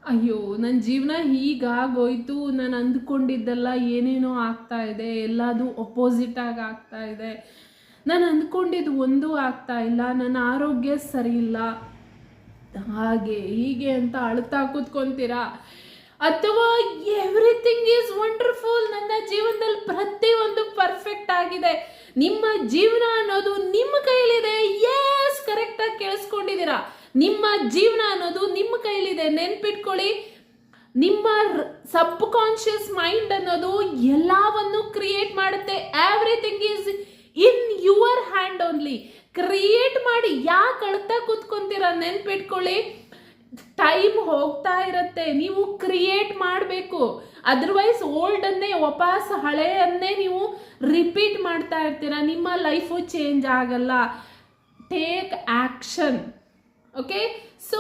ಅಯ್ಯೋ ನನ್ನ ಜೀವನ ಹೀಗಾಗೋಯ್ತು, ನಾನು ಅಂದ್ಕೊಂಡಿದ್ದೆಲ್ಲ ಏನೇನೋ ಆಗ್ತಾ ಇದೆ, ಎಲ್ಲದೂ ಆಗಿ ಆಗ್ತಾ ಇದೆ, ನಾನು ಅಂದ್ಕೊಂಡಿದ್ದು ಒಂದೂ ಆಗ್ತಾ ಇಲ್ಲ, ನನ್ನ ಆರೋಗ್ಯ ಸರಿ ಇಲ್ಲ, ಹಾಗೆ ಹೀಗೆ ಅಂತ ಅಳ್ತಾ ಕೂತ್ಕೊಂತೀರಾ? ಅಥವಾ ಎವ್ರಿಥಿಂಗ್ ಈಸ್ ವಂಡರ್ಫುಲ್, ನನ್ನ ಜೀವನದಲ್ಲಿ ಪ್ರತಿಯೊಂದು ಪರ್ಫೆಕ್ಟ್ ಆಗಿದೆ, ನಿಮ್ಮ ಜೀವನ ಅನ್ನೋದು ನಿಮ್ಮ ಕೈಲಿದೆ. ಎಸ್, ಕರೆಕ್ಟಾಗಿ ಕೇಳಿಸ್ಕೊಂಡಿದ್ದೀರಾ. ನಿಮ್ಮ ಜೀವನ ಅನ್ನೋದು ನಿಮ್ಮ ಕೈಲಿದೆ. ನೆನ್ಪಿಟ್ಕೊಳ್ಳಿ, ನಿಮ್ಮ ಸಬ್ ಕಾನ್ಶಿಯಸ್ ಮೈಂಡ್ ಅನ್ನೋದು ಎಲ್ಲವನ್ನು ಕ್ರಿಯೇಟ್ ಮಾಡುತ್ತೆ. Everything is in your hand only. Create ಮಾಡಿ. ಯಾಕೆ ಅಳ್ತಾ ಕೂತ್ಕೊಂತೀರಾ? ನೆನ್ಪಿಟ್ಕೊಳ್ಳಿ, ಟೈಮ್ ಹೋಗ್ತಾ ಇರುತ್ತೆ, ನೀವು ಕ್ರಿಯೇಟ್ ಮಾಡಬೇಕು. ಅದರ್ವೈಸ್ ಓಲ್ಡನ್ನೇ ವಾಪಸ್ ಹಳೆಯನ್ನೇ ನೀವು ರಿಪೀಟ್ ಮಾಡ್ತಾ ಇರ್ತೀರ, ನಿಮ್ಮ ಲೈಫು ಚೇಂಜ್ ಆಗಲ್ಲ. Take action. Okay, so